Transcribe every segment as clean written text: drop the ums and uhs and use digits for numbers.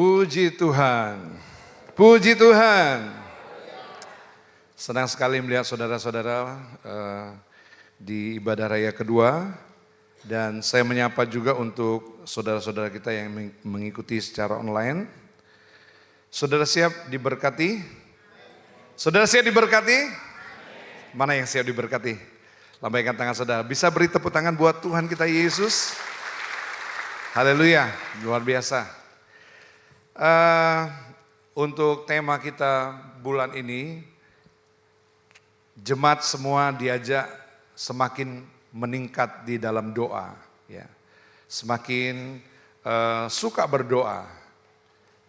Puji Tuhan, puji Tuhan. Senang sekali melihat saudara-saudara di ibadah raya kedua. Dan saya menyapa juga untuk saudara-saudara kita yang mengikuti secara online. Saudara siap diberkati? Saudara siap diberkati? Mana yang siap diberkati? Lambaikan tangan saudara. Bisa beri tepuk tangan buat Tuhan kita Yesus? Haleluya, luar biasa. Untuk tema kita bulan ini, jemaat semua diajak semakin meningkat di dalam doa, ya, semakin suka berdoa,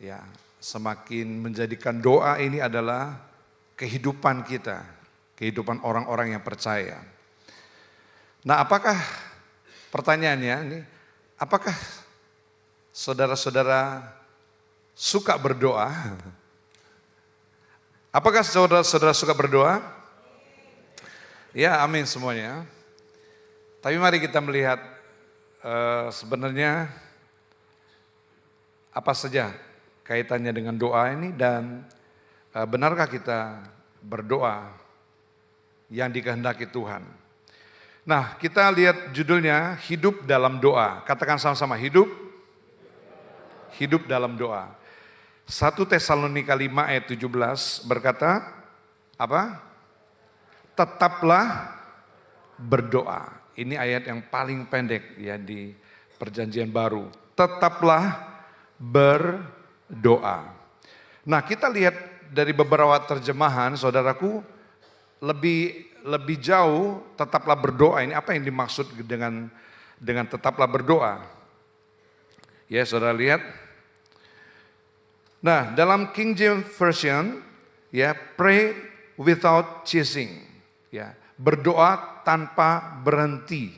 ya, semakin menjadikan doa ini adalah kehidupan kita, kehidupan orang-orang yang percaya. Nah, apakah pertanyaannya ini, apakah saudara-saudara suka berdoa? Apakah saudara-saudara suka berdoa? Ya, amin semuanya. Tapi mari kita melihat sebenarnya apa saja kaitannya dengan doa ini dan benarkah kita berdoa yang dikehendaki Tuhan. Nah, kita lihat judulnya hidup dalam doa. Katakan sama-sama, hidup dalam doa. 1 Tesalonika 5 ayat 17 berkata, apa? Tetaplah berdoa. Ini ayat yang paling pendek ya di Perjanjian Baru. Tetaplah berdoa. Nah, kita lihat dari beberapa terjemahan, saudaraku, lebih jauh tetaplah berdoa. Ini apa yang dimaksud dengan tetaplah berdoa? Ya, saudara lihat. Nah, dalam King James Version, ya, pray without ceasing, ya, berdoa tanpa berhenti.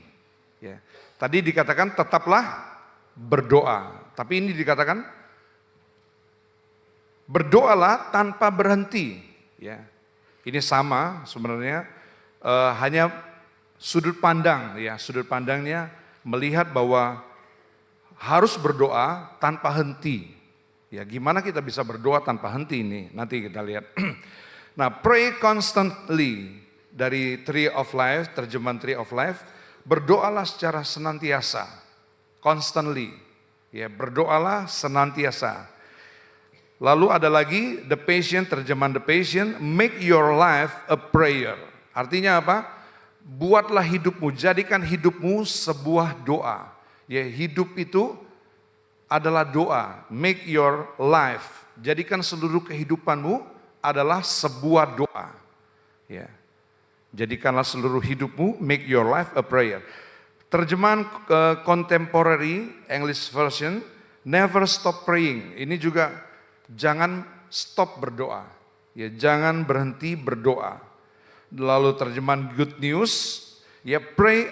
Ya. Tadi dikatakan tetaplah berdoa, tapi ini dikatakan berdoalah tanpa berhenti. Ya. Ini sama sebenarnya, hanya sudut pandang, ya, sudut pandangnya melihat bahwa harus berdoa tanpa henti. Ya, gimana kita bisa berdoa tanpa henti ini? Nanti kita lihat. Nah, pray constantly dari Tree of Life, terjemahan Tree of Life, berdoalah secara senantiasa, constantly. Ya, berdoalah senantiasa. Lalu ada lagi The Passion, terjemahan The Passion, make your life a prayer. Artinya apa? Buatlah hidupmu, jadikan hidupmu sebuah doa. Ya, hidup itu adalah doa. Make your life, jadikan seluruh kehidupanmu adalah sebuah doa. Ya. Jadikanlah seluruh hidupmu, make your life a prayer. Terjemahan contemporary English version, never stop praying. Ini juga jangan stop berdoa. Ya, jangan berhenti berdoa. Lalu terjemahan Good News, ya, pray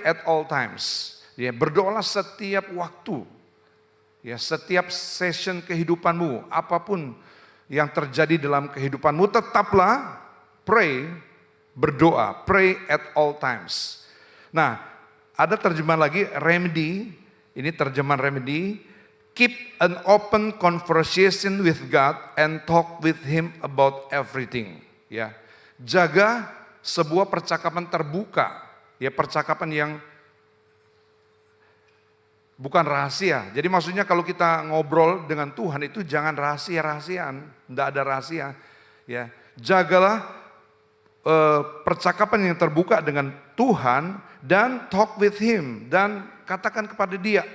at all times. Ya, berdoalah setiap waktu. Ya, setiap session kehidupanmu, apapun yang terjadi dalam kehidupanmu, tetaplah pray, berdoa, pray at all times. Nah, ada terjemahan lagi, remedy, ini terjemahan remedy, keep an open conversation with God and talk with Him about everything. Ya, jaga sebuah percakapan terbuka, ya, percakapan yang bukan rahasia. Jadi maksudnya kalau kita ngobrol dengan Tuhan itu jangan rahasia-rahasiaan, tidak ada rahasia. Ya, jagalah percakapan yang terbuka dengan Tuhan dan talk with Him, dan katakan kepada Dia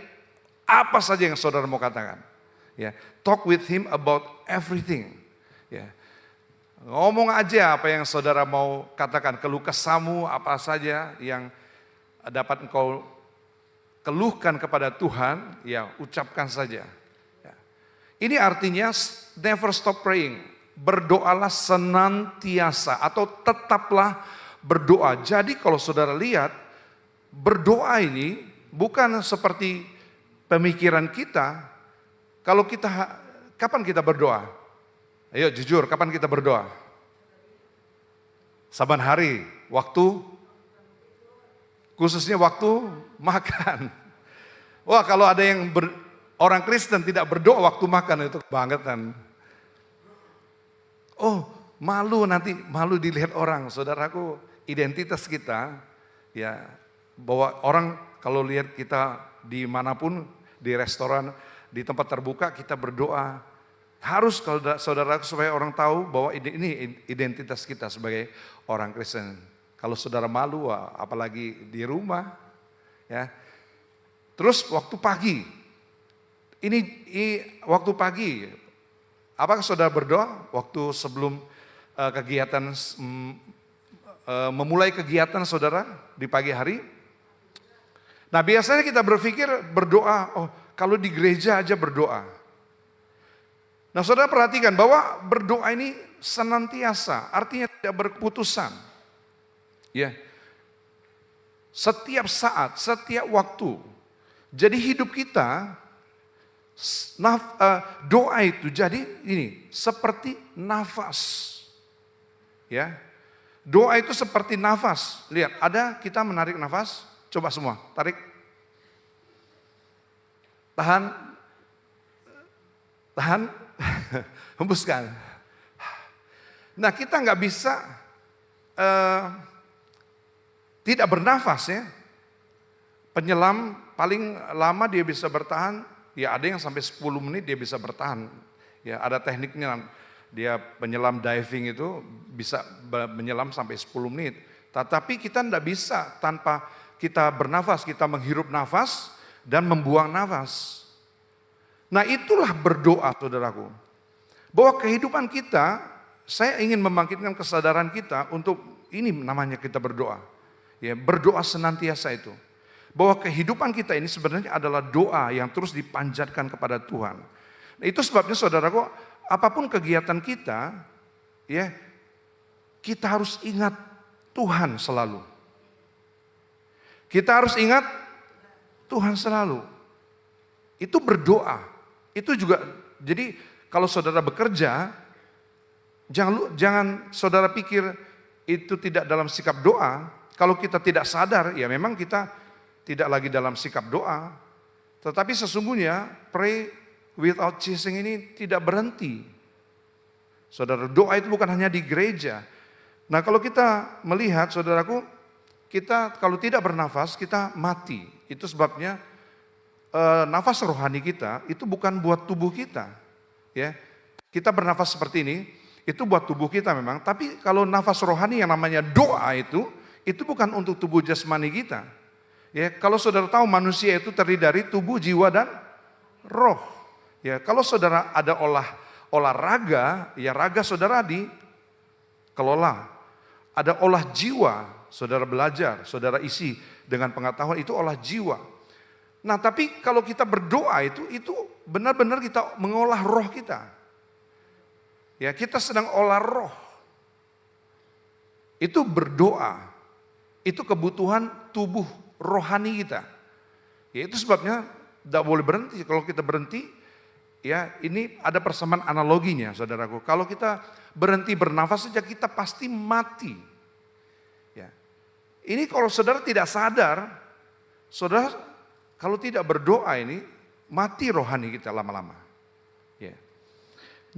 apa saja yang saudara mau katakan. Ya, talk with Him about everything. Ya, ngomong aja apa yang saudara mau katakan, keluh kesahmu apa saja yang dapat engkau keluhkan kepada Tuhan, ya, ucapkan saja. Ya. Ini artinya never stop praying. Berdoalah senantiasa atau tetaplah berdoa. Jadi kalau saudara lihat, berdoa ini bukan seperti pemikiran kita. Kalau kita, kapan kita berdoa? Ayo jujur, kapan kita berdoa? Saban hari, waktu khususnya waktu makan. Wah, kalau ada yang orang Kristen tidak berdoa waktu makan itu kebangetan. Oh, malu dilihat orang, saudaraku, identitas kita, ya, bahwa orang kalau lihat kita dimanapun, di restoran, di tempat terbuka kita berdoa. Harus kalau saudaraku supaya orang tahu bahwa ini identitas kita sebagai orang Kristen. Kalau saudara malu, apalagi di rumah, ya. Terus waktu pagi, ini waktu pagi, apakah saudara berdoa waktu sebelum kegiatan, memulai kegiatan saudara di pagi hari? Nah biasanya kita berpikir berdoa, oh kalau di gereja aja berdoa. Nah saudara perhatikan bahwa berdoa ini senantiasa, artinya tidak berkeputusan. Ya, setiap saat, setiap waktu. Jadi hidup kita, doa itu jadi ini seperti nafas. Ya, doa itu seperti nafas. Lihat, ada kita menarik nafas. Coba semua, tarik. Tahan. Tahan. Hembuskan. Nah kita nggak bisa tidak bernafas ya. Penyelam paling lama dia bisa bertahan, ya ada yang sampai 10 menit dia bisa bertahan. Ya ada tekniknya, dia penyelam diving itu bisa menyelam sampai 10 menit. Tetapi kita tidak bisa tanpa kita bernafas, kita menghirup nafas dan membuang nafas. Nah itulah berdoa saudaraku. Bahwa kehidupan kita, saya ingin membangkitkan kesadaran kita untuk ini namanya kita berdoa. Ya, berdoa senantiasa itu. Bahwa kehidupan kita ini sebenarnya adalah doa yang terus dipanjatkan kepada Tuhan. Nah, itu sebabnya saudaraku, apapun kegiatan kita, ya kita harus ingat Tuhan selalu. Kita harus ingat Tuhan selalu. Itu berdoa. Itu juga, jadi kalau saudara bekerja, jangan saudara pikir itu tidak dalam sikap doa. Kalau kita tidak sadar, ya memang kita tidak lagi dalam sikap doa. Tetapi sesungguhnya pray without ceasing ini tidak berhenti. Saudara, doa itu bukan hanya di gereja. Nah kalau kita melihat saudaraku, kita kalau tidak bernafas kita mati. Itu sebabnya nafas rohani kita itu bukan buat tubuh kita. Ya, kita bernafas seperti ini, itu buat tubuh kita memang. Tapi kalau nafas rohani yang namanya doa itu bukan untuk tubuh jasmani kita. Ya, kalau saudara tahu manusia itu terdiri dari tubuh, jiwa dan roh. Ya, kalau saudara ada olahraga, ya raga saudara dikelola. Ada olah jiwa, saudara belajar, saudara isi dengan pengetahuan itu olah jiwa. Nah, tapi kalau kita berdoa itu benar-benar kita mengolah roh kita. Ya, kita sedang olah roh. Itu berdoa. Itu kebutuhan tubuh rohani kita. Ya itu sebabnya tidak boleh berhenti. Kalau kita berhenti, ya ini ada persamaan analoginya saudaraku. Kalau kita berhenti bernafas saja kita pasti mati. Ya. Ini kalau saudara tidak sadar, saudara kalau tidak berdoa ini mati rohani kita lama-lama. Ya.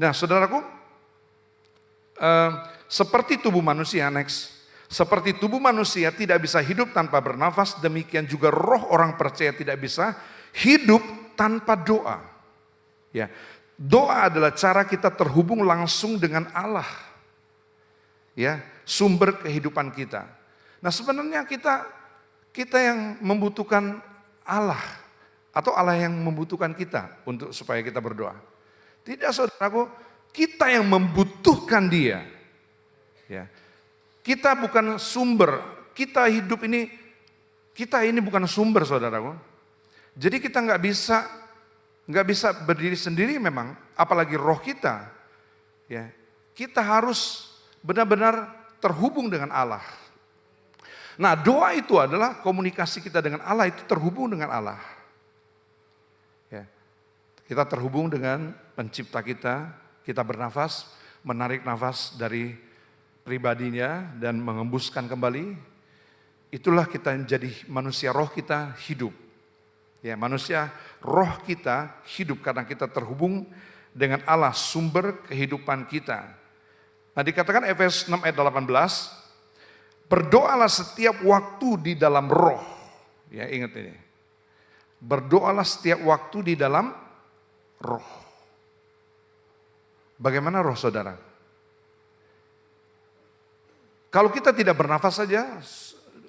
Nah saudaraku, seperti tubuh manusia, next. Seperti tubuh manusia tidak bisa hidup tanpa bernafas, demikian juga roh orang percaya tidak bisa hidup tanpa doa. Ya, doa adalah cara kita terhubung langsung dengan Allah. Ya, sumber kehidupan kita. Nah, sebenarnya kita yang membutuhkan Allah atau Allah yang membutuhkan kita untuk supaya kita berdoa. Tidak saudaraku, kita yang membutuhkan Dia. Ya. Kita bukan sumber, kita hidup ini, kita ini bukan sumber saudaraku. Jadi kita nggak bisa berdiri sendiri memang, apalagi roh kita. Ya, kita harus benar-benar terhubung dengan Allah. Nah doa itu adalah komunikasi kita dengan Allah, itu terhubung dengan Allah. Ya, kita terhubung dengan pencipta kita bernafas, menarik nafas dari pribadinya dan mengembuskan kembali, itulah kita menjadi manusia roh kita hidup. Ya, manusia, roh kita hidup karena kita terhubung dengan Allah, sumber kehidupan kita. Nah, dikatakan Efesus 6 ayat 18, berdoalah setiap waktu di dalam roh. Ya, ingat ini. Berdoalah setiap waktu di dalam roh. Bagaimana roh saudara? Kalau kita tidak bernafas saja,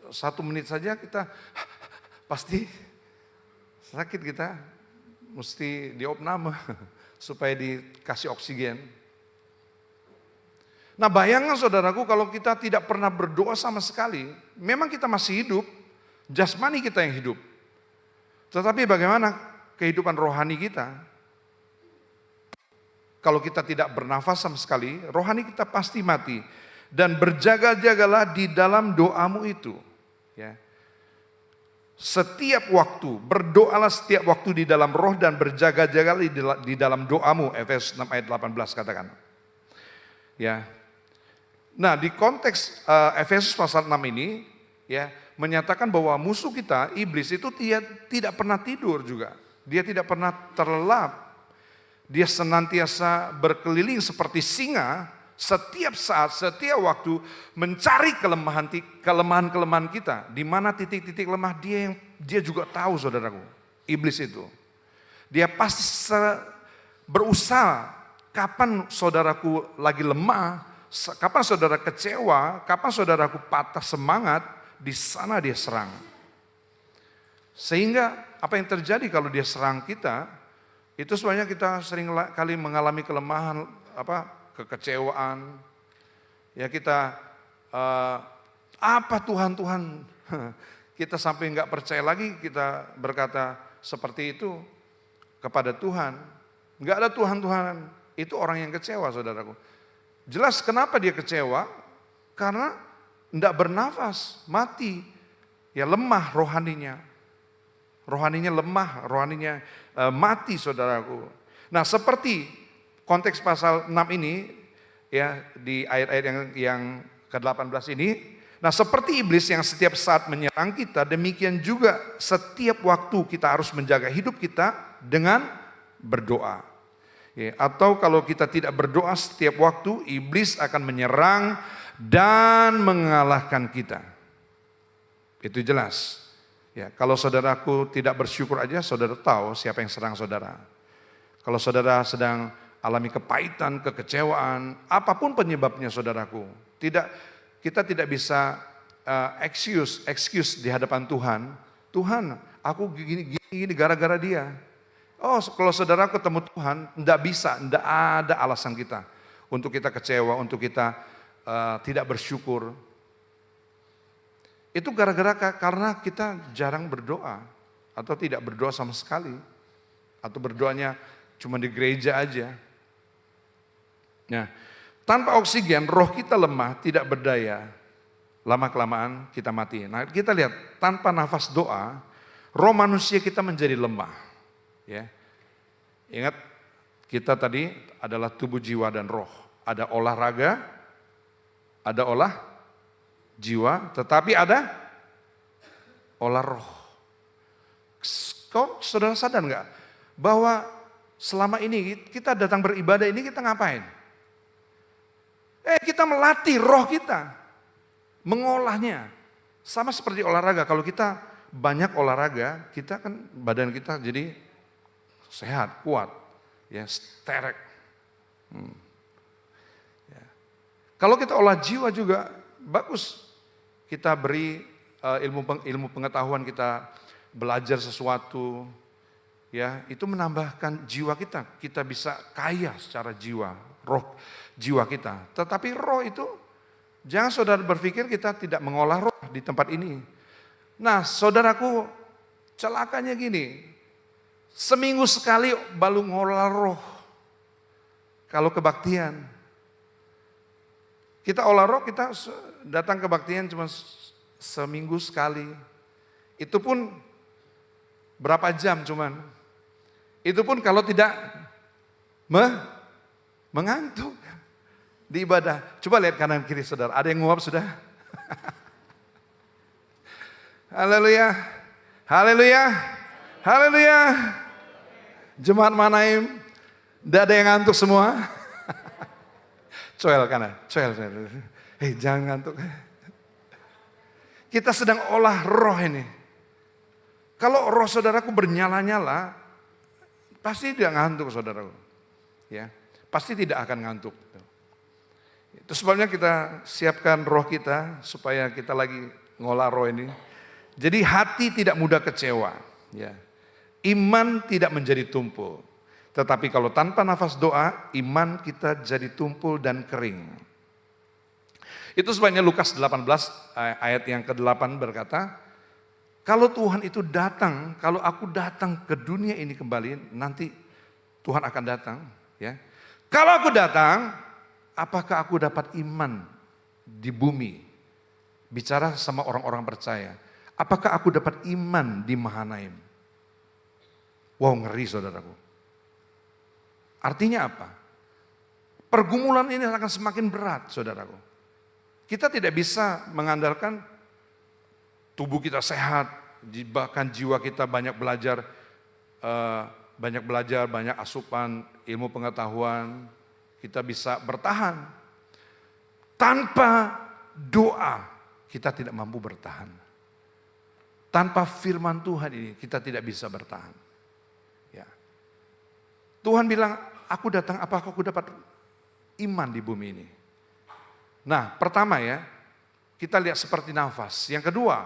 1 menit saja kita pasti sakit, kita mesti diopname supaya dikasih oksigen. Nah, bayangkan saudaraku kalau kita tidak pernah berdoa sama sekali, memang kita masih hidup, jasmani kita yang hidup. Tetapi bagaimana kehidupan rohani kita? Kalau kita tidak bernafas sama sekali, rohani kita pasti mati. Dan berjaga-jagalah di dalam doamu itu. Ya. Setiap waktu, berdoalah setiap waktu di dalam roh dan berjaga-jagalah di dalam doamu. Efesus 6 ayat 18 katakan. Ya. Nah, di konteks Efesus pasal 6 ini, ya, menyatakan bahwa musuh kita, iblis itu tidak pernah tidur juga. Dia tidak pernah terlelap. Dia senantiasa berkeliling seperti singa, setiap saat, setiap waktu mencari kelemahan-kelemahan kita. Di mana titik-titik lemah dia juga tahu, saudaraku. Iblis itu. Dia pasti berusaha kapan saudaraku lagi lemah, kapan saudara kecewa, kapan saudaraku patah semangat, di sana dia serang. Sehingga apa yang terjadi kalau dia serang kita, itu sebenarnya kita sering kali mengalami kelemahan, kekecewaan. Ya kita, apa Tuhan, kita sampai nggak percaya lagi, kita berkata seperti itu kepada Tuhan. Nggak ada Tuhan, itu orang yang kecewa, saudaraku. Jelas kenapa dia kecewa? Karena nggak bernafas, mati. Ya lemah rohaninya. Rohaninya lemah, rohaninya mati, saudaraku. Nah, seperti konteks pasal 6 ini, ya di ayat-ayat yang ke-18 ini, nah seperti iblis yang setiap saat menyerang kita, demikian juga setiap waktu kita harus menjaga hidup kita dengan berdoa. Ya, atau kalau kita tidak berdoa setiap waktu, iblis akan menyerang dan mengalahkan kita. Itu jelas. Ya, kalau saudaraku tidak bersyukur aja, saudara tahu siapa yang serang saudara. Kalau saudara sedang alami kepahitan, kekecewaan, apapun penyebabnya saudaraku, kita tidak bisa excuse di hadapan Tuhan. Tuhan, aku gini gara-gara dia. Oh, kalau saudara ketemu Tuhan, enggak bisa, enggak ada alasan kita untuk kita kecewa, untuk kita tidak bersyukur. Itu karena kita jarang berdoa atau tidak berdoa sama sekali, atau berdoanya cuma di gereja aja. Nah, tanpa oksigen roh kita lemah, tidak berdaya. Lama-kelamaan kita mati. Nah, kita lihat tanpa nafas doa, roh manusia kita menjadi lemah. Ya. Ingat, kita tadi adalah tubuh, jiwa, dan roh. Ada olahraga, ada jiwa, tetapi ada olah roh. Kau saudara sadar nggak bahwa selama ini kita datang beribadah ini kita ngapain? Kita melatih roh kita, mengolahnya. Sama seperti olahraga, kalau kita banyak olahraga, kita kan badan kita jadi sehat, kuat, ya sterek. Ya. Kalau kita olah jiwa juga bagus. Kita beri ilmu pengetahuan, kita belajar sesuatu, ya itu menambahkan jiwa kita. Kita bisa kaya secara jiwa, roh jiwa kita. Tetapi roh itu, jangan saudara berpikir kita tidak mengolah roh di tempat ini. Nah, saudaraku, celakanya gini, seminggu sekali baru ngolah roh. Kalau kebaktian, kita olah roh, kita datang kebaktian cuma seminggu sekali. Itu pun berapa jam cuman. Itu pun kalau tidak mengantuk di ibadah. Coba lihat kanan kiri saudara, ada yang nguap sudah? Haleluya, haleluya, Haleluya. Jemaat Manaim, tidak ada yang ngantuk semua. Coel kan, coel. Jangan ngantuk. Kita sedang olah roh ini. Kalau roh saudaraku bernyala-nyala, pasti tidak ngantuk saudaraku. Ya, pasti tidak akan ngantuk. Itu sebabnya kita siapkan roh kita supaya kita lagi ngolah roh ini. Jadi hati tidak mudah kecewa. Ya. Iman tidak menjadi tumpul. Tetapi kalau tanpa nafas doa, iman kita jadi tumpul dan kering. Itu sebabnya Lukas 18 ayat yang ke-8 berkata, kalau Tuhan itu datang, kalau aku datang ke dunia ini kembali, nanti Tuhan akan datang. Ya. Kalau aku datang, apakah aku dapat iman di bumi? Bicara sama orang-orang percaya. Apakah aku dapat iman di Mahanaim? Wow, ngeri saudaraku. Artinya apa? Pergumulan ini akan semakin berat saudaraku. Kita tidak bisa mengandalkan tubuh kita sehat, bahkan jiwa kita banyak belajar, banyak asupan ilmu pengetahuan, kita bisa bertahan. Tanpa doa kita tidak mampu bertahan. Tanpa firman Tuhan ini kita tidak bisa bertahan. Ya. Tuhan bilang, aku datang apakah aku dapat iman di bumi ini? Nah, pertama ya, kita lihat seperti nafas. Yang kedua,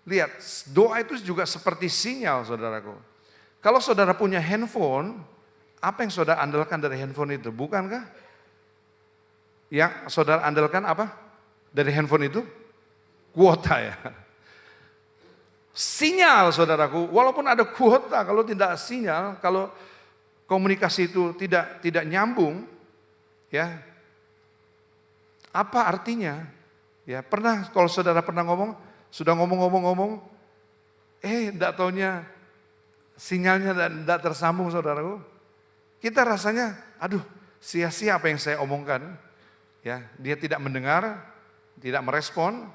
lihat doa itu juga seperti sinyal saudaraku. Kalau saudara punya handphone, apa yang saudara andalkan dari handphone itu? Bukankah? Yang saudara andalkan apa? Dari handphone itu? Kuota ya. Sinyal saudaraku, walaupun ada kuota, kalau tidak sinyal, kalau komunikasi itu tidak nyambung, ya apa artinya? Ya pernah kalau saudara pernah ngomong, sudah ngomong, enggak taunya sinyalnya tidak tersambung saudaraku. Kita rasanya, aduh sia-sia apa yang saya omongkan. Ya, dia tidak mendengar, tidak merespon.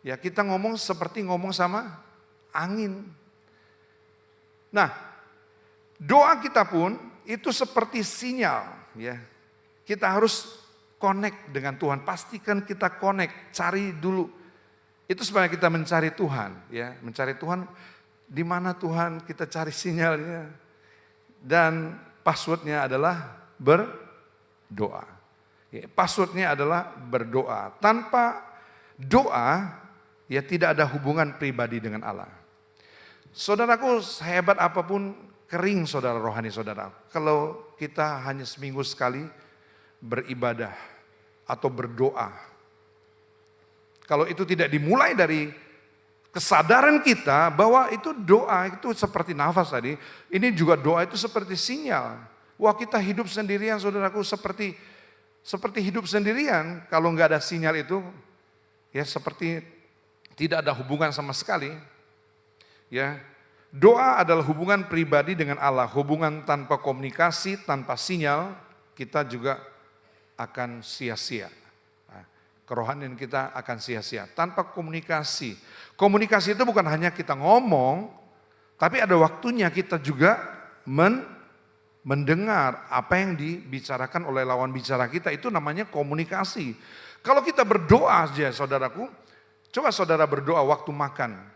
Ya kita ngomong seperti ngomong sama angin. Nah, doa kita pun itu seperti sinyal. Ya, kita harus connect dengan Tuhan. Pastikan kita connect, cari dulu. Itu sebenarnya kita mencari Tuhan. Ya, mencari Tuhan. Di mana Tuhan kita cari sinyalnya. Dan passwordnya adalah berdoa. Ya, passwordnya adalah berdoa. Tanpa doa, ya tidak ada hubungan pribadi dengan Allah. Saudaraku, sehebat apapun kering saudara rohani saudara. Kalau kita hanya seminggu sekali beribadah atau berdoa. Kalau itu tidak dimulai dari kesadaran kita bahwa itu doa itu seperti nafas tadi. Ini juga doa itu seperti sinyal. Wah kita hidup sendirian saudaraku seperti hidup sendirian. Kalau nggak ada sinyal itu ya seperti tidak ada hubungan sama sekali. Ya, doa adalah hubungan pribadi dengan Allah. Hubungan tanpa komunikasi, tanpa sinyal, kita juga akan sia-sia. Kerohanian kita akan sia-sia. Tanpa komunikasi. Komunikasi itu bukan hanya kita ngomong, tapi ada waktunya kita juga mendengar apa yang dibicarakan oleh lawan bicara kita. Itu namanya komunikasi. Kalau kita berdoa aja saudaraku, coba saudara berdoa waktu makan.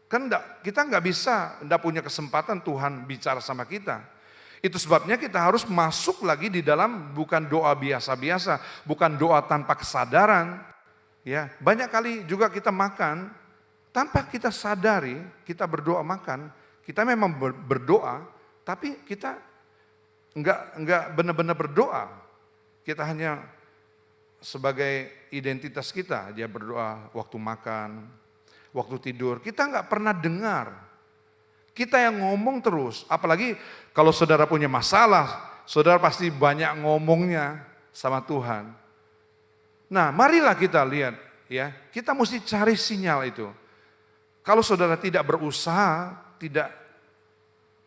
Kan kita nggak bisa, nggak punya kesempatan Tuhan bicara sama kita. Itu sebabnya kita harus masuk lagi di dalam bukan doa biasa-biasa, bukan doa tanpa kesadaran. Ya, banyak kali juga kita makan tanpa kita sadari, kita berdoa makan, kita memang berdoa, tapi kita enggak benar-benar berdoa. Kita hanya sebagai identitas kita, dia berdoa waktu makan, waktu tidur. Kita enggak pernah dengar. Kita yang ngomong terus, apalagi kalau saudara punya masalah, saudara pasti banyak ngomongnya sama Tuhan. Nah, marilah kita lihat ya, kita mesti cari sinyal itu. Kalau saudara tidak berusaha,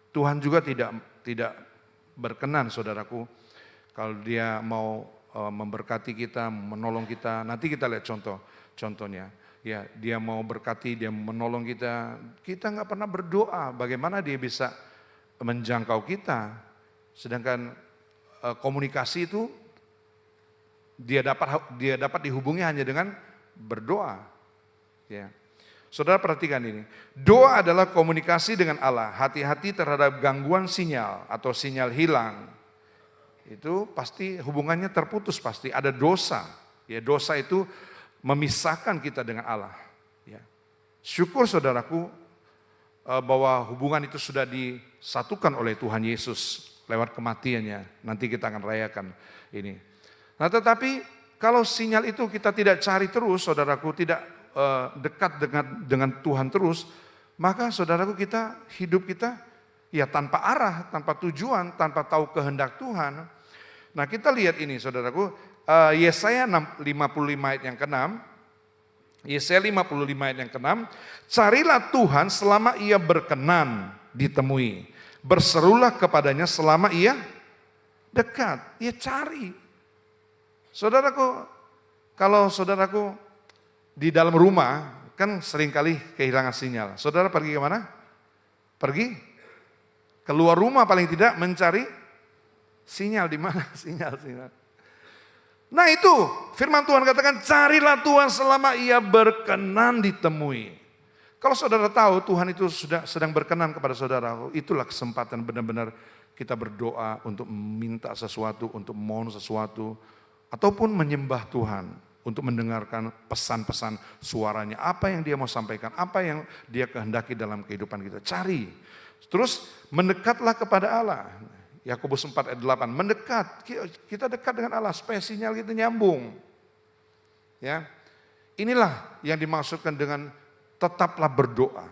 Tuhan juga tidak berkenan saudaraku. Kalau dia mau memberkati kita, menolong kita, nanti kita lihat contohnya. ya dia mau berkati, dia menolong kita. Kita nggak pernah berdoa, bagaimana dia bisa menjangkau kita. Sedangkan komunikasi itu dia dapat dihubungi hanya dengan berdoa. Ya. Saudara perhatikan ini, doa adalah komunikasi dengan Allah. Hati-hati terhadap gangguan sinyal atau sinyal hilang. Itu pasti hubungannya terputus, pasti ada dosa. Ya, dosa itu memisahkan kita dengan Allah. Ya. Syukur saudaraku bahwa hubungan itu sudah disatukan oleh Tuhan Yesus lewat kematiannya. Nanti kita akan rayakan ini. Nah, tetapi kalau sinyal itu kita tidak cari terus, saudaraku, tidak dekat dengan Tuhan terus, maka saudaraku hidup kita ya tanpa arah, tanpa tujuan, tanpa tahu kehendak Tuhan. Nah, kita lihat ini saudaraku, Yesaya 55 ayat yang ke-6, Yesaya 55 ayat yang ke-6, carilah Tuhan selama ia berkenan ditemui, berserulah kepadanya selama ia dekat. Ya cari. Saudaraku, kalau saudaraku di dalam rumah kan seringkali kehilangan sinyal. Saudara pergi kemana? Pergi keluar rumah paling tidak mencari sinyal. Di mana sinyal. Nah itu firman Tuhan katakan, carilah Tuhan selama ia berkenan ditemui. Kalau saudara tahu Tuhan itu sudah sedang berkenan kepada saudara, itulah kesempatan benar-benar kita berdoa untuk minta sesuatu, untuk mohon sesuatu, ataupun menyembah Tuhan. Untuk mendengarkan pesan-pesan suaranya, apa yang dia mau sampaikan, apa yang dia kehendaki dalam kehidupan kita. Cari, terus mendekatlah kepada Allah. Yakobus 4 ayat 8, mendekat, kita dekat dengan Allah supaya sinyal kita nyambung. Ya, inilah yang dimaksudkan dengan tetaplah berdoa.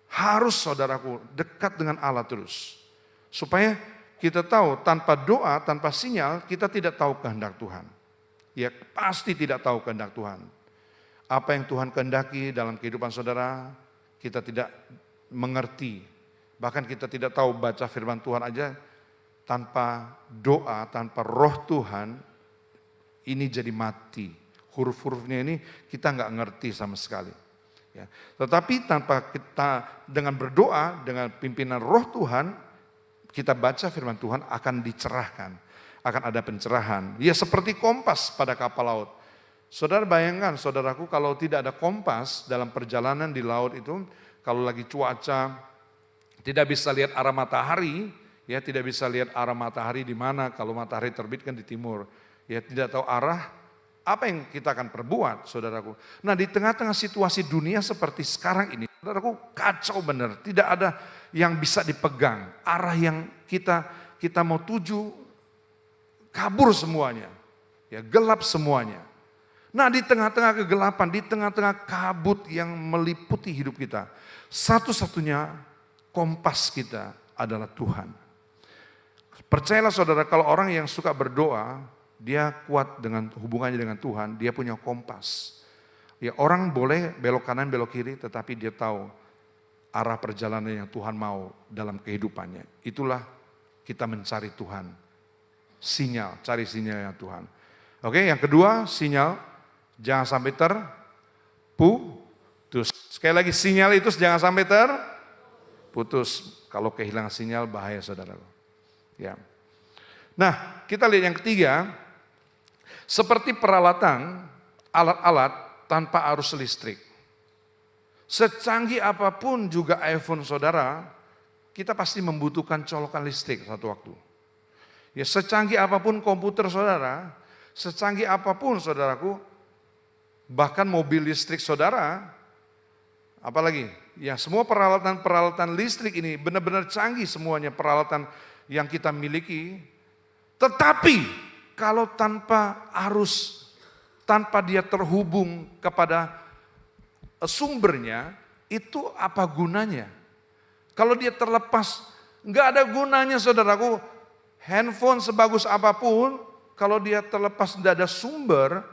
Harus saudaraku dekat dengan Allah terus. Supaya kita tahu tanpa doa, tanpa sinyal, kita tidak tahu kehendak Tuhan. Ya pasti tidak tahu kehendak Tuhan. Apa yang Tuhan kehendaki dalam kehidupan saudara, kita tidak mengerti. Bahkan kita tidak tahu baca firman Tuhan aja, tanpa doa, tanpa roh Tuhan, ini jadi mati. Huruf-hurufnya ini kita nggak ngerti sama sekali. Ya. Tetapi tanpa kita dengan berdoa, dengan pimpinan roh Tuhan, kita baca firman Tuhan akan dicerahkan. Akan ada pencerahan. Ya seperti kompas pada kapal laut. Saudara bayangkan, saudaraku, kalau tidak ada kompas dalam perjalanan di laut itu, kalau lagi cuaca tidak bisa lihat arah matahari, ya tidak bisa lihat arah matahari di mana kalau matahari terbit kan di timur. Ya tidak tahu arah, apa yang kita akan perbuat, saudaraku. Nah, di tengah-tengah situasi dunia seperti sekarang ini, saudaraku, kacau benar. Tidak ada yang bisa dipegang. Arah yang kita mau tuju kabur semuanya, ya gelap semuanya. Nah di tengah-tengah kegelapan, di tengah-tengah kabut yang meliputi hidup kita, satu-satunya kompas kita adalah Tuhan. Percayalah saudara, kalau orang yang suka berdoa, dia kuat dengan hubungannya dengan Tuhan, dia punya kompas. Ya orang boleh belok kanan, belok kiri, tetapi dia tahu arah perjalanan yang Tuhan mau dalam kehidupannya. Itulah kita mencari Tuhan. Sinyal, cari sinyalnya Tuhan. Oke, yang kedua sinyal, jangan sampai terputus. Sekali lagi sinyal itu jangan sampai terputus. Kalau kehilangan sinyal bahaya saudara. Ya. Nah, kita lihat yang ketiga, seperti peralatan, alat-alat tanpa arus listrik. Secanggih apapun juga iPhone saudara, kita pasti membutuhkan colokan listrik satu waktu. Ya secanggih apapun komputer saudara, secanggih apapun saudaraku, bahkan mobil listrik saudara, apalagi ya semua peralatan listrik ini benar-benar canggih semuanya peralatan yang kita miliki. Tetapi kalau tanpa arus, tanpa dia terhubung kepada sumbernya, itu apa gunanya? Kalau dia terlepas, nggak ada gunanya saudaraku. Handphone sebagus apapun, kalau dia terlepas tidak ada sumber,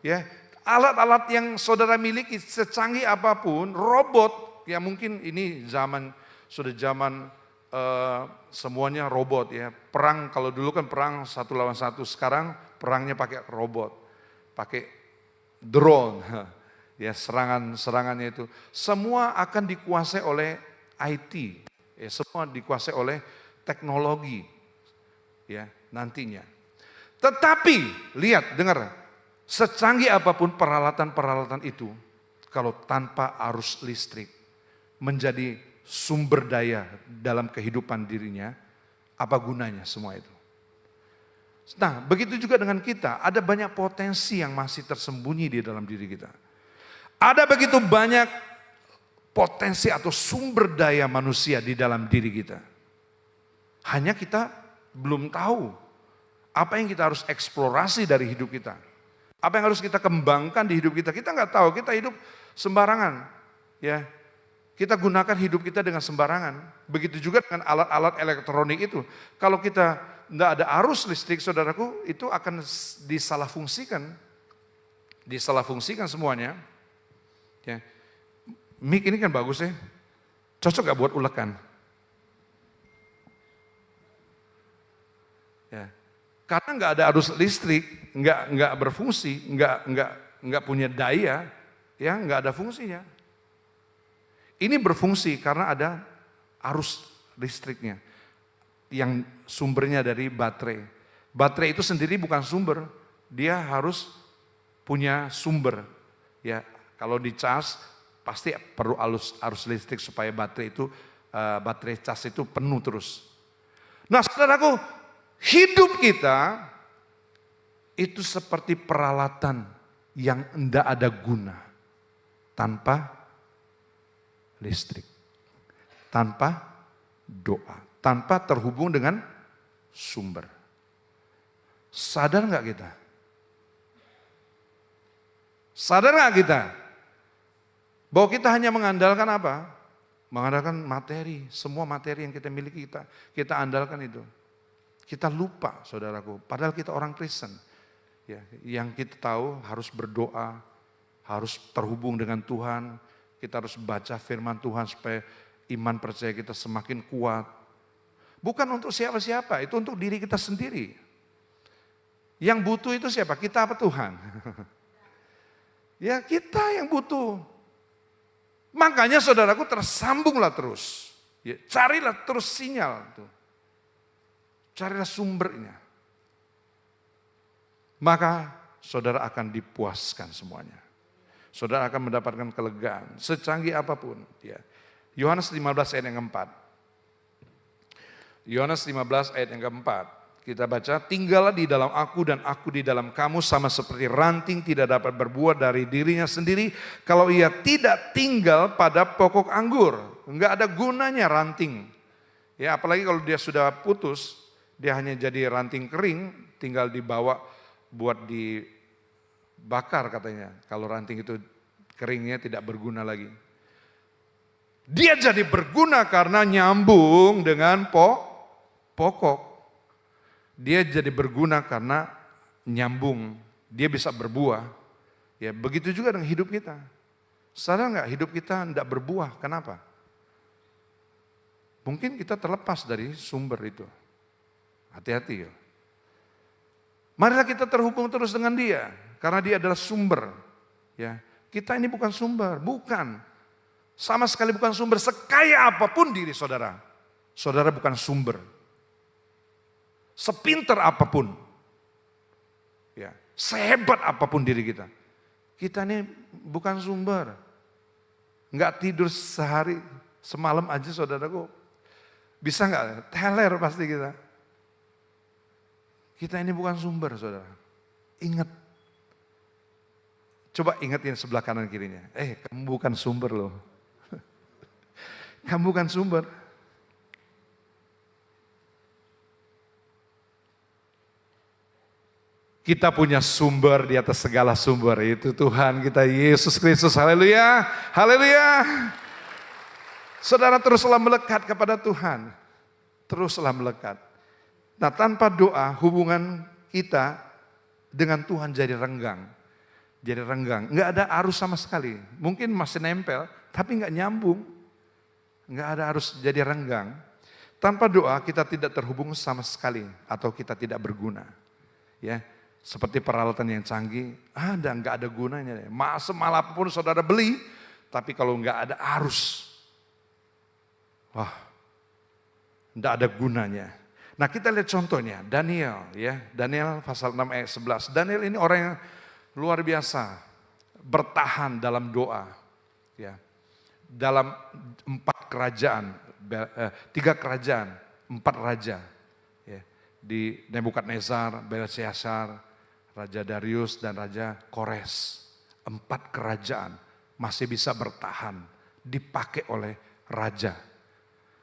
ya alat-alat yang saudara miliki secanggih apapun, robot, ya mungkin ini sudah zaman semuanya robot ya. Perang kalau dulu kan perang 1 lawan 1, sekarang perangnya pakai robot, pakai drone. ya serangannya itu, semua akan dikuasai oleh IT, ya, semua dikuasai oleh teknologi, ya nantinya. Tetapi lihat, dengar, secanggih apapun peralatan-peralatan itu, kalau tanpa arus listrik menjadi sumber daya dalam kehidupan dirinya, apa gunanya semua itu? Nah, begitu juga dengan kita, ada banyak potensi yang masih tersembunyi di dalam diri kita. Ada begitu banyak potensi atau sumber daya manusia di dalam diri kita. Hanya kita belum tahu apa yang kita harus eksplorasi dari hidup kita. Apa yang harus kita kembangkan di hidup kita. Kita nggak tahu, kita hidup sembarangan. Ya, kita gunakan hidup kita dengan sembarangan. Begitu juga dengan alat-alat elektronik itu. Kalau kita nggak ada arus listrik, saudaraku, itu akan disalahfungsikan. Disalahfungsikan semuanya. Ya. Mic ini kan bagus ya. Cocok gak buat ulekan? Ya. Karena nggak ada arus listrik, nggak berfungsi, nggak punya daya, ya nggak ada fungsinya. Ini berfungsi karena ada arus listriknya, yang sumbernya dari baterai. Baterai itu sendiri bukan sumber, dia harus punya sumber. Ya, kalau dicas pasti perlu arus listrik supaya baterai cas itu penuh terus. Nah, saudaraku, hidup kita itu seperti peralatan yang tidak ada guna tanpa listrik, tanpa doa, tanpa terhubung dengan sumber. Sadar nggak kita? Sadar nggak kita? Bahwa kita hanya mengandalkan apa? Mengandalkan materi, semua materi yang kita miliki kita andalkan itu. Kita lupa, saudaraku, padahal kita orang Kristen. Ya, yang kita tahu harus berdoa, harus terhubung dengan Tuhan. Kita harus baca firman Tuhan supaya iman percaya kita semakin kuat. Bukan untuk siapa-siapa, itu untuk diri kita sendiri. Yang butuh itu siapa? Kita apa Tuhan? Ya kita yang butuh. Makanya saudaraku tersambunglah terus. Ya, carilah terus sinyal. Tuh. Carilah sumbernya. Maka saudara akan dipuaskan semuanya. Saudara akan mendapatkan kelegaan. Secanggih apapun. Ya. Yohanes 15 ayat yang keempat. Yohanes 15 ayat yang keempat. Kita baca, tinggallah di dalam aku dan aku di dalam kamu, sama seperti ranting tidak dapat berbuah dari dirinya sendiri kalau ia tidak tinggal pada pokok anggur. Enggak ada gunanya ranting. Ya, apalagi kalau dia sudah putus, dia hanya jadi ranting kering, tinggal dibawa buat dibakar katanya. Kalau ranting itu keringnya tidak berguna lagi. Dia jadi berguna karena nyambung dengan pokok. Dia jadi berguna karena nyambung, dia bisa berbuah. Ya, begitu juga dengan hidup kita. Sadar nggak hidup kita tidak berbuah? Kenapa? Mungkin kita terlepas dari sumber itu. Hati-hati ya. Marilah kita terhubung terus dengan Dia, karena Dia adalah sumber. Ya, kita ini bukan sumber, bukan. Sama sekali bukan sumber. Sekaya apapun diri saudara, saudara bukan sumber. Sepinter apapun, ya, sehebat apapun diri kita, kita ini bukan sumber. Enggak tidur sehari semalam aja saudaraku, bisa enggak? Teler pasti kita. Kita ini bukan sumber saudara. Ingat, coba ingetin sebelah kanan kirinya. Kamu bukan sumber loh. Kamu bukan sumber. Kita punya sumber di atas segala sumber, yaitu Tuhan kita Yesus Kristus. Haleluya, haleluya. Saudara teruslah melekat kepada Tuhan. Teruslah melekat. Nah, tanpa doa hubungan kita dengan Tuhan jadi renggang. Jadi renggang, enggak ada arus sama sekali. Mungkin masih nempel, tapi enggak nyambung. Enggak ada arus, jadi renggang. Tanpa doa kita tidak terhubung sama sekali atau kita tidak berguna. Ya. seperti peralatan yang canggih, nggak ada gunanya. Semalam pun saudara beli, tapi kalau nggak ada arus, nggak ada gunanya. Nah kita lihat contohnya, Daniel ya, Daniel pasal 6 ayat 11. Daniel ini orang yang luar biasa, bertahan dalam doa. Ya, dalam 4 kerajaan, 3 kerajaan, 4 raja. Ya, di Nebukadnezar, Belshazzar, Raja Darius dan Raja Kores. 4 kerajaan masih bisa bertahan, dipakai oleh raja.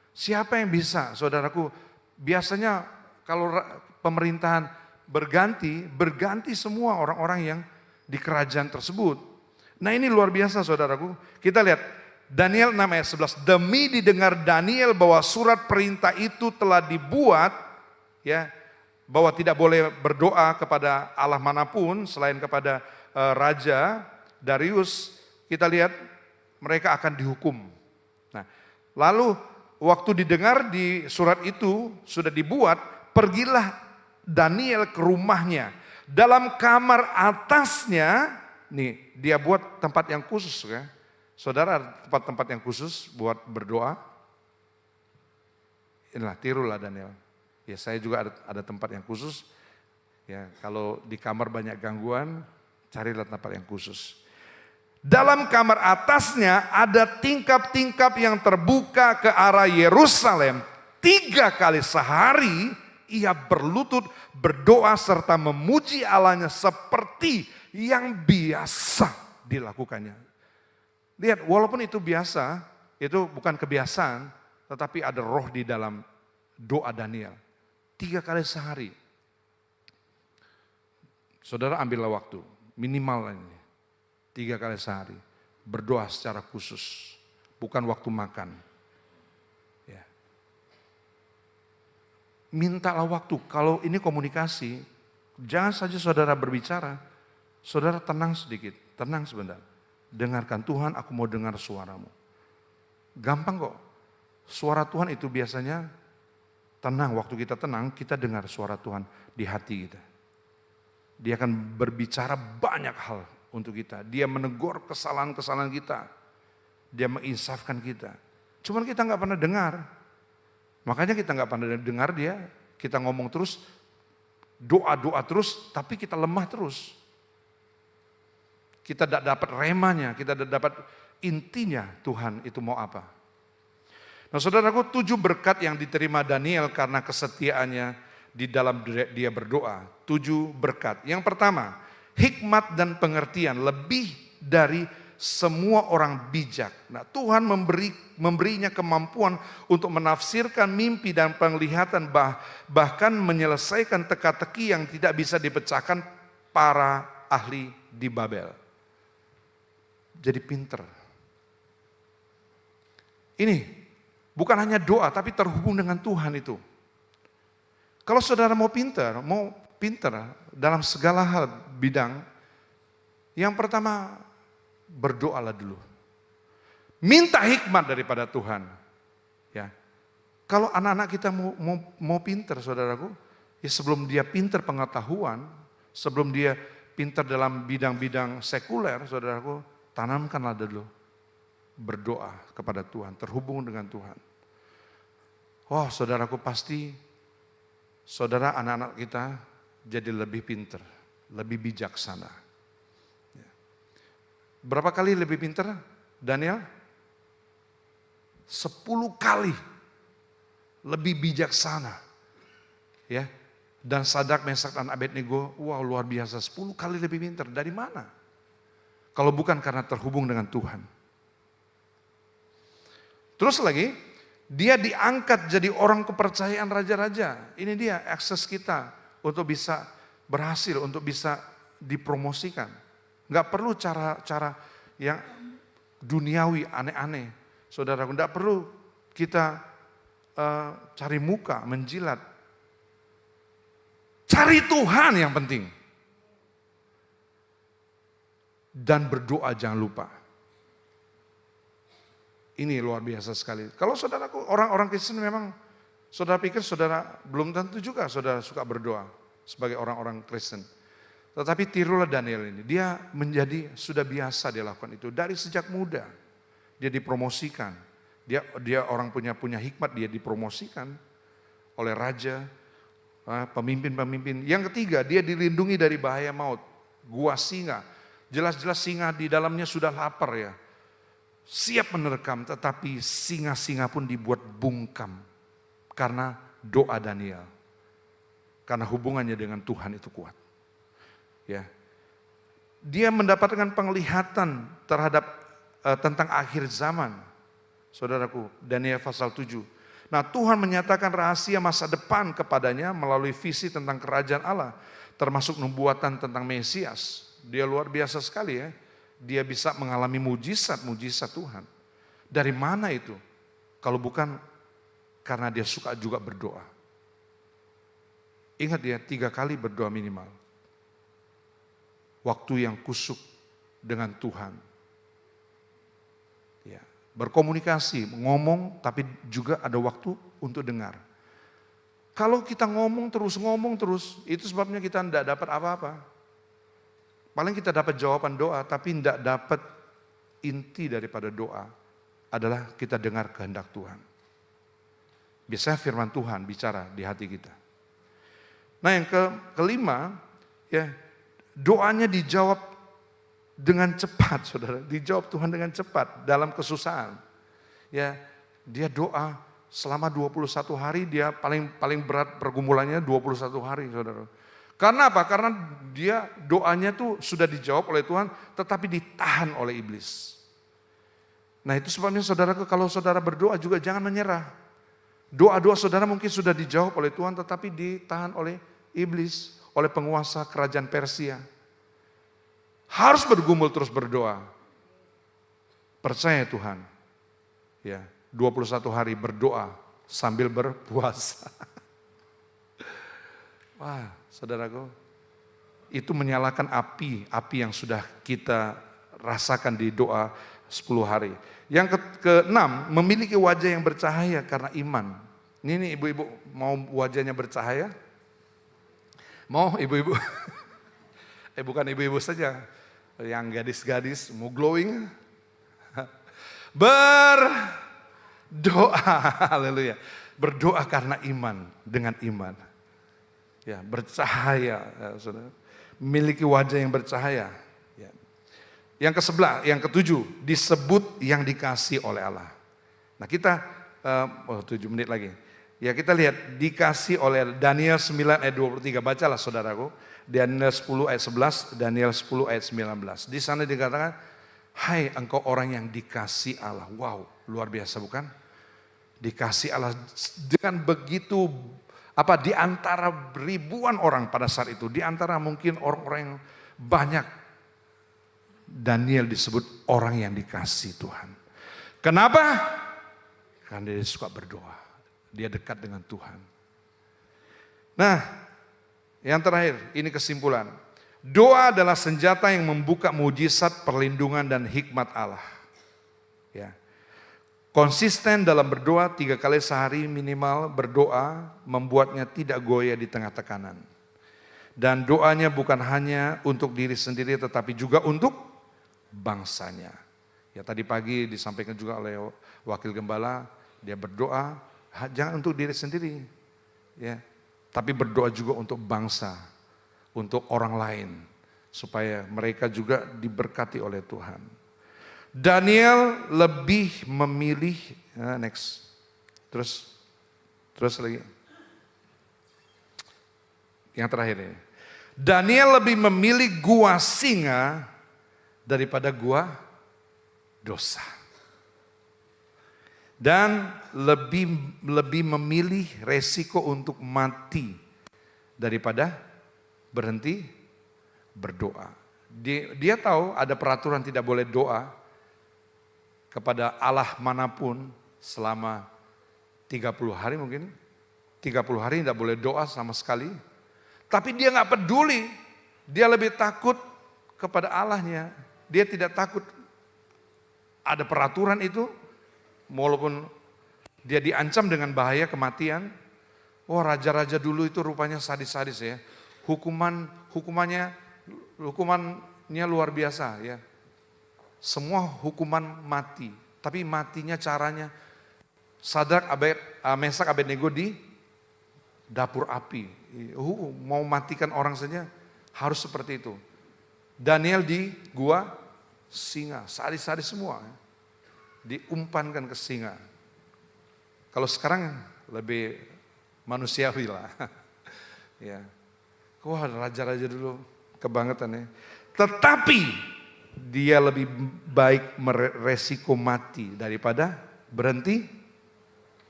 Siapa yang bisa, saudaraku? Biasanya kalau pemerintahan berganti semua orang-orang yang di kerajaan tersebut. Nah ini luar biasa saudaraku. Kita lihat Daniel 6 ayat 11. Demi didengar Daniel bahwa surat perintah itu telah dibuat, ya, bahwa tidak boleh berdoa kepada Allah manapun selain kepada Raja Darius. Kita lihat mereka akan dihukum. Nah, lalu waktu didengar di surat itu sudah dibuat, pergilah Daniel ke rumahnya. Dalam kamar atasnya, nih dia buat tempat yang khusus ya. Saudara, tempat-tempat yang khusus buat berdoa. Inilah, tirulah Daniel. Ya saya juga ada tempat yang khusus. Ya kalau di kamar banyak gangguan, carilah tempat yang khusus. Dalam kamar atasnya ada tingkap-tingkap yang terbuka ke arah Yerusalem. 3 kali sehari ia berlutut, berdoa serta memuji Allahnya seperti yang biasa dilakukannya. Lihat, walaupun itu biasa, itu bukan kebiasaan, tetapi ada roh di dalam doa Daniel. 3 kali sehari. Saudara ambillah waktu, minimal ini. 3 kali sehari, berdoa secara khusus, bukan waktu makan. Ya. Mintalah waktu, kalau ini komunikasi, jangan saja saudara berbicara, saudara tenang sedikit, tenang sebentar. Dengarkan, Tuhan aku mau dengar suaramu. Gampang kok, suara Tuhan itu biasanya tenang, waktu kita tenang, kita dengar suara Tuhan di hati kita. Dia akan berbicara banyak hal untuk kita. Dia menegur kesalahan-kesalahan kita. Dia menginsafkan kita. Cuman kita nggak pernah dengar. Makanya kita nggak pernah dengar dia. Kita ngomong terus, doa-doa terus, tapi kita lemah terus. Kita tidak dapat remanya, kita tidak dapat intinya Tuhan itu mau apa. Nah saudaraku, 7 berkat yang diterima Daniel karena kesetiaannya di dalam dia berdoa. 7 berkat. Yang pertama, hikmat dan pengertian lebih dari semua orang bijak. Nah, Tuhan memberinya kemampuan untuk menafsirkan mimpi dan penglihatan, bahkan menyelesaikan teka-teki yang tidak bisa dipecahkan para ahli di Babel. Jadi pinter. Ini bukan hanya doa, tapi terhubung dengan Tuhan itu. Kalau saudara mau pinter dalam segala hal bidang, yang pertama berdoalah dulu. Minta hikmat daripada Tuhan. Ya. Kalau anak-anak kita mau pinter saudaraku, ya sebelum dia pinter pengetahuan, sebelum dia pinter dalam bidang-bidang sekuler, saudaraku, tanamkanlah dulu. Berdoa kepada Tuhan, terhubung dengan Tuhan. Wah, saudaraku, pasti saudara anak-anak kita jadi lebih pinter, lebih bijaksana. Berapa kali lebih pinter Daniel? 10 kali lebih bijaksana. Ya. Dan Sadrak, Mesak dan Abednego, wow luar biasa, 10 kali lebih pinter. Dari mana? Kalau bukan karena terhubung dengan Tuhan. Terus lagi, dia diangkat jadi orang kepercayaan raja-raja. Ini dia akses kita untuk bisa berhasil, untuk bisa dipromosikan. Enggak perlu cara-cara yang duniawi, aneh-aneh. Saudara, enggak perlu kita cari muka, menjilat. Cari Tuhan yang penting. Dan berdoa jangan lupa. Ini luar biasa sekali. Kalau saudaraku, orang-orang Kristen memang, saudara pikir saudara belum tentu juga saudara suka berdoa sebagai orang-orang Kristen. Tetapi tirulah Daniel ini, dia sudah biasa dia lakukan itu. Dari sejak muda, dia dipromosikan. Dia orang punya hikmat, dia dipromosikan oleh raja, pemimpin-pemimpin. Yang ketiga, dia dilindungi dari bahaya maut. Gua singa, jelas-jelas singa di dalamnya sudah lapar ya. Siap menerkam, tetapi singa-singa pun dibuat bungkam. Karena doa Daniel. Karena hubungannya dengan Tuhan itu kuat. Ya, dia mendapatkan penglihatan terhadap tentang akhir zaman. Saudaraku, Daniel pasal 7. Nah, Tuhan menyatakan rahasia masa depan kepadanya melalui visi tentang kerajaan Allah, termasuk nubuatan tentang Mesias. Dia luar biasa sekali ya. Dia bisa mengalami mujizat-mujizat Tuhan. Dari mana itu? Kalau bukan karena dia suka juga berdoa. Ingat dia 3 kali berdoa minimal. Waktu yang kusuk dengan Tuhan. Ya, berkomunikasi, ngomong, tapi juga ada waktu untuk dengar. Kalau kita ngomong terus, itu sebabnya kita tidak dapat apa-apa. Paling kita dapat jawaban doa, tapi tidak dapat inti daripada doa adalah kita dengar kehendak Tuhan. Biasanya firman Tuhan bicara di hati kita. Nah yang kelima, ya doanya dijawab dengan cepat, saudara. Dijawab Tuhan dengan cepat dalam kesusahan. Ya, dia doa selama 21 hari, dia paling berat pergumulannya 21 hari, saudara. Karena apa? Karena dia doanya tuh sudah dijawab oleh Tuhan, tetapi ditahan oleh iblis. Nah itu sebabnya saudara, kalau saudara berdoa juga jangan menyerah. Doa-doa saudara mungkin sudah dijawab oleh Tuhan, tetapi ditahan oleh iblis, oleh penguasa kerajaan Persia. Harus bergumul terus berdoa. Percaya Tuhan. Ya, 21 hari berdoa sambil berpuasa. Wah, saudaraku, itu menyalakan api yang sudah kita rasakan di doa 10 hari. Yang keenam, memiliki wajah yang bercahaya karena iman. Ini ibu-ibu mau wajahnya bercahaya? Mau ibu-ibu? Bukan ibu-ibu saja. Yang gadis-gadis mau glowing. Berdoa, haleluya. Berdoa karena iman, dengan iman. Ya, bercahaya, ya, saudara. Memiliki wajah yang bercahaya. Ya. Yang yang ketujuh, disebut yang dikasih oleh Allah. Nah kita, 7 menit lagi. Ya kita lihat, dikasih oleh Daniel 9 ayat 23, bacalah saudaraku. Daniel 10 ayat 11, Daniel 10 ayat 19. Di sana dikatakan, hai engkau orang yang dikasih Allah. Wow, luar biasa bukan? Dikasih Allah dengan begitu, di antara ribuan orang pada saat itu, di antara mungkin orang-orang yang banyak, Daniel disebut orang yang dikasih Tuhan. Kenapa? Karena dia suka berdoa. Dia dekat dengan Tuhan. Nah, yang terakhir, ini kesimpulan. Doa adalah senjata yang membuka mujizat, perlindungan dan hikmat Allah. Ya. Konsisten dalam berdoa 3 kali sehari minimal berdoa membuatnya tidak goyah di tengah tekanan. Dan doanya bukan hanya untuk diri sendiri tetapi juga untuk bangsanya. Ya tadi pagi disampaikan juga oleh wakil gembala, dia berdoa jangan untuk diri sendiri. Ya. Tapi berdoa juga untuk bangsa, untuk orang lain, supaya mereka juga diberkati oleh Tuhan. Daniel lebih memilih, next, terus lagi. Yang terakhir ini, Daniel lebih memilih gua singa daripada gua dosa. Dan lebih memilih resiko untuk mati daripada berhenti berdoa. Dia tahu ada peraturan tidak boleh doa kepada Allah manapun selama 30 hari mungkin. 30 hari tidak boleh doa sama sekali. Tapi dia nggak peduli. Dia lebih takut kepada Allahnya. Dia tidak takut ada peraturan itu. Walaupun dia diancam dengan bahaya kematian. Raja-raja dulu itu rupanya sadis-sadis ya. Hukumannya hukumannya luar biasa ya. Semua hukuman mati, tapi matinya caranya Sadrak, Mesak, Abednego di dapur api. Mau matikan orang saja harus seperti itu. Daniel di gua singa, sadis-sadis semua. Diumpankan ke singa. Kalau sekarang lebih manusiawi lah. Ya. Wah, raja-raja dulu kebangetan ya. Tetapi dia lebih baik resiko mati daripada berhenti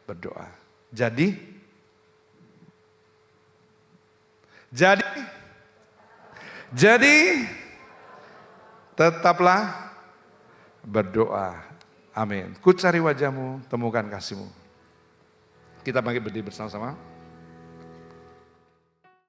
berdoa. Jadi tetaplah berdoa. Amin. Ku cari wajahmu, temukan kasihmu. Kita bangkit berdiri bersama-sama.